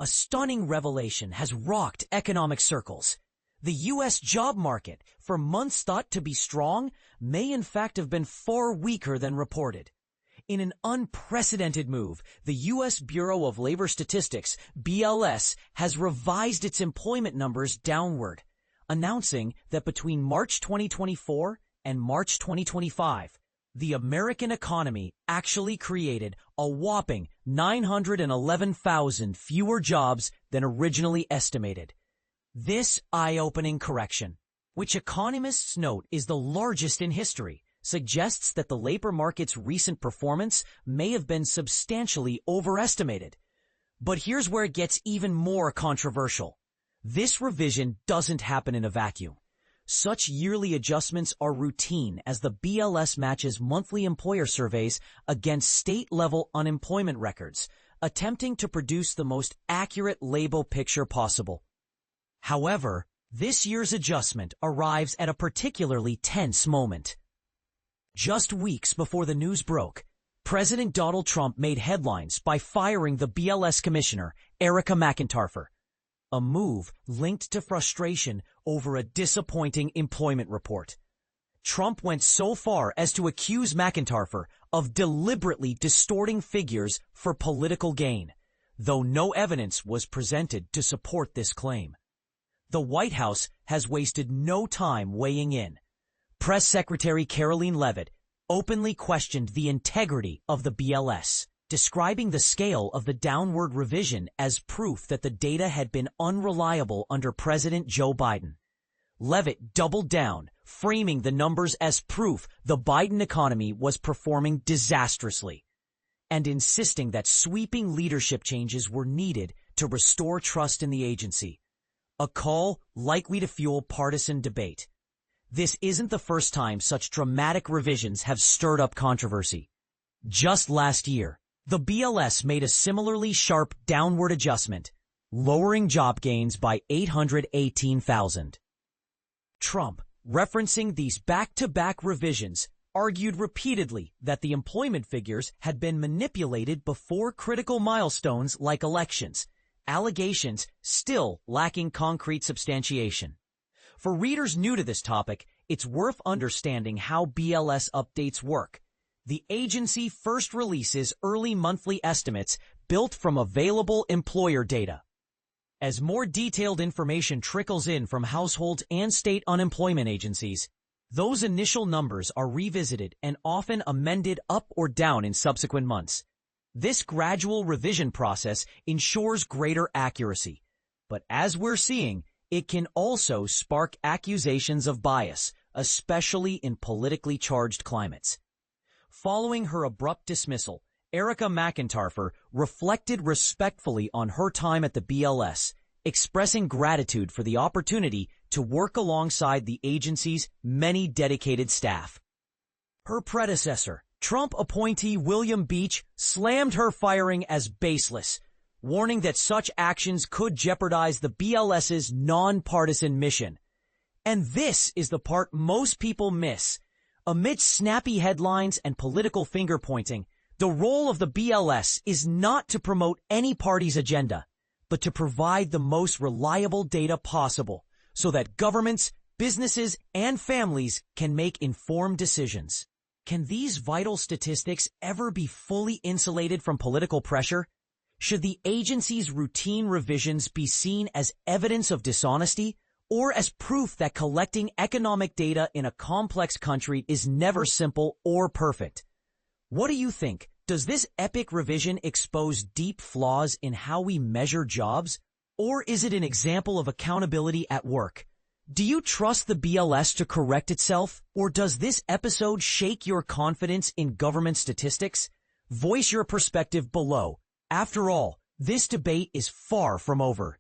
A stunning revelation has rocked economic circles. The U.S. job market, for months thought to be strong, may in fact have been far weaker than reported. In an unprecedented move, the U.S. Bureau of Labor Statistics, BLS, has revised its employment numbers downward, announcing that between March 2024 and March 2025, the American economy actually created a whopping 911,000 fewer jobs than originally estimated. This eye-opening correction, which economists note is the largest in history, suggests that the labor market's recent performance may have been substantially overestimated. But here's where it gets even more controversial. This revision doesn't happen in a vacuum. Such yearly adjustments are routine as the BLS matches monthly employer surveys against state-level unemployment records, attempting to produce the most accurate labor picture possible. However, this year's adjustment arrives at a particularly tense moment. Just weeks before the news broke, President Donald Trump made headlines by firing the BLS Commissioner Erika McEntarfer, a move linked to frustration over a disappointing employment report. Trump went so far as to accuse McEntarfer of deliberately distorting figures for political gain, though no evidence was presented to support this claim. The White House has wasted no time weighing in. Press Secretary Karoline Leavitt openly questioned the integrity of the BLS, describing the scale of the downward revision as proof that the data had been unreliable under President Joe Biden. Leavitt doubled down, framing the numbers as proof the Biden economy was performing disastrously, and insisting that sweeping leadership changes were needed to restore trust in the agency. A call likely to fuel partisan debate. This isn't the first time such dramatic revisions have stirred up controversy. Just last year, the BLS made a similarly sharp downward adjustment, lowering job gains by 818,000. Trump, referencing these back-to-back revisions, argued repeatedly that the employment figures had been manipulated before critical milestones like elections, allegations still lacking concrete substantiation. For readers new to this topic, it's worth understanding how BLS updates work. The agency first releases early monthly estimates built from available employer data. As more detailed information trickles in from household and state unemployment agencies, those initial numbers are revisited and often amended up or down in subsequent months. This gradual revision process ensures greater accuracy, but as we're seeing, it can also spark accusations of bias, especially in politically charged climates. Following her abrupt dismissal, Erika McEntarfer reflected respectfully on her time at the BLS, expressing gratitude for the opportunity to work alongside the agency's many dedicated staff. Her predecessor, Trump appointee William Beach, slammed her firing as baseless, warning that such actions could jeopardize the BLS's nonpartisan mission. And this is the part most people miss. Amidst snappy headlines and political finger-pointing, the role of the BLS is not to promote any party's agenda, but to provide the most reliable data possible so that governments, businesses, and families can make informed decisions. Can these vital statistics ever be fully insulated from political pressure? Should the agency's routine revisions be seen as evidence of dishonesty or as proof that collecting economic data in a complex country is never simple or perfect? What do you think? Does this epic revision expose deep flaws in how we measure jobs? Or is it an example of accountability at work? Do you trust the BLS to correct itself? Or does this episode shake your confidence in government statistics? Voice your perspective below. After all, this debate is far from over.